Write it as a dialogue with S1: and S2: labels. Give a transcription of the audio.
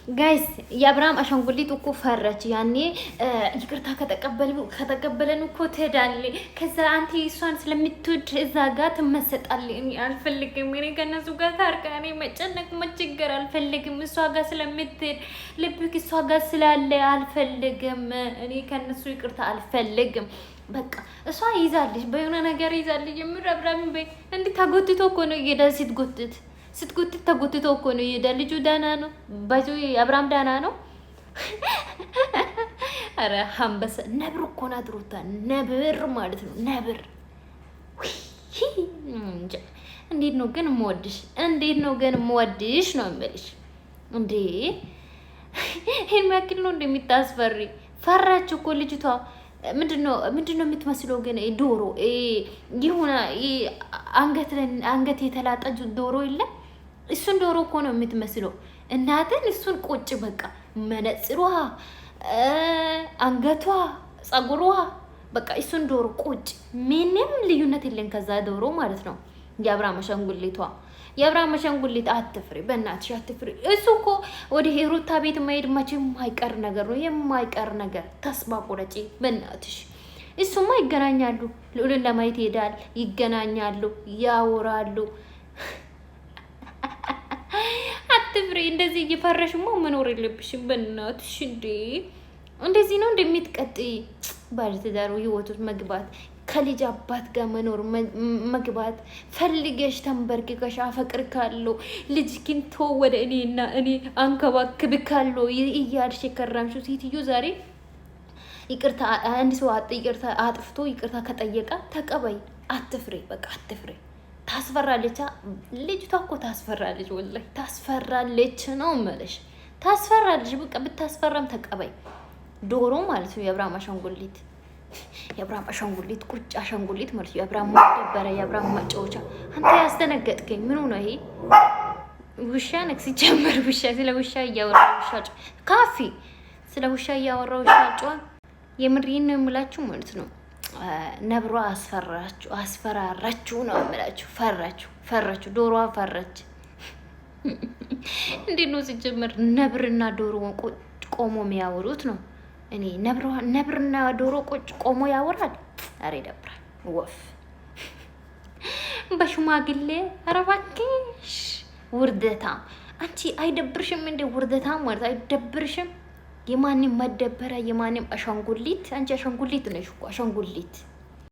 S1: ጋይስ የአብርሃም አሻንጉሊት እኮ ፈረች። ያኔ ይቅርታ ከተቀበለን እኮ ትሄዳለች። ከዛ አንቲ እሷን ስለምትወድ እዛ ጋር ትመሰጣለች። እኔ አልፈልግም። እኔ ከነሱ ጋር ታርቃ እኔ መጨነቅ መቸገር አልፈልግም። እሷ ጋር ስለምትሄድ ልብክ እሷ ጋር ስላለ አልፈልግም። እኔ ከነሱ ይቅርታ አልፈልግም። በቃ እሷ ይዛለች፣ በየሆነ ነገር ይዛለች። የምር አብርሃም በይ እንዴ ተጎትቶ እኮ ነው እየሄደ ስትጎትት ተጎትቶ እኮ ነው እየሄደ። ልጁ ዳና ነው ባይዞ አብርሃም ዳና ነው። አረ አንበሳ ነብር እኮ ናት ሩታ፣ ነብር ማለት ነው ነብር። እንዴት ነው ግን የምወድሽ? እንዴት ነው ግን የምወድሽ ነው የምልሽ እንዴ። ይሄን ያክል ነው እንደሚታስፈሪ? ፈራች እኮ ልጅቷ። ምንድነው የምትመስለው ግን? ዶሮ ይሁን አንገት የተላጠ ዶሮ የለ እሱን ዶሮ እኮ ነው የምትመስለው። እናትን እሱን ቁጭ በቃ መነጽሯ፣ አንገቷ፣ ጸጉሯ በቃ እሱን ዶሮ ቁጭ። ምንም ልዩነት የለን ከዛ ዶሮ ማለት ነው። የአብርሃም አሻንጉሊት አትፍሪ፣ በእናትሽ አትፍሪ። እሱ እኮ ወደ ሩታ ቤት መሄድ መቼም የማይቀር ነገር ነው፣ የማይቀር ነገር። ተስፋ ቁረጪ በእናትሽ። እሱማ ይገናኛሉ፣ ልዑልን ለማየት ይሄዳል፣ ይገናኛሉ፣ ያወራሉ። አትፍሪ። እንደዚህ እየፈረሽማ መኖር የለብሽም በእናትሽ። እንዴ እንደዚህ ነው እንደምትቀጥይ ባለትዳሩ ህይወት መግባት፣ ከልጅ አባት ጋር መኖር መግባት ፈልገሽ ተንበርክከሽ አፈቅርካለሁ ልጅ ኪንቶ ወደ እኔና እኔ አንከባክብካለሁ እያልሽ የከረምሽው ሴትዮ ዛሬ ይቅርታ አንድ ሰው ይቅርታ አጥፍቶ ይቅርታ ከጠየቀ ተቀበይ። አትፍሪ፣ በቃ አትፍሪ። ታስፈራለች ልጅቷ እኮ ታስፈራለች፣ ወላሂ ታስፈራለች ነው የምልሽ። ታስፈራለች በቃ። ብታስፈራም ተቀበይ። ዶሮ ማለት ነው የአብርሃም አሻንጉሊት ቁጭ አሻንጉሊት ማለት ነው። የአብርሃም ማደበረ የአብርሃም መጫወቻ። አንተ ያስደነገጥከኝ ምን ሆነ? ይሄ ውሻ ነክ ሲጀመር ውሻ ስለ ውሻ እያወራ ውሻ ካፊ ስለ ውሻ እያወራ ውሻ ጫዋን የምሪን ነው የምላችሁ ማለት ነው። ነብሯ አስፈራራችሁ ነው የምላችሁ። ፈራችሁ፣ ዶሮዋ ፈራች። እንዴት ነው ሲጀመር ነብርና ዶሮ ቆሞ የሚያወሩት ነው? እኔ ነብርና ዶሮ ቆሞ ያወራል? አሬ ይደብራል። ወፍ በሽማግሌ ኧረ እባክሽ ውርደታም። አንቺ አይደብርሽም እንዴ? ውርደታም ማለት አይደብርሽም? የማንም መደበሪያ የማንም አሻንጉሊት። አንቺ አሻንጉሊት ነሽ እኮ አሻንጉሊት።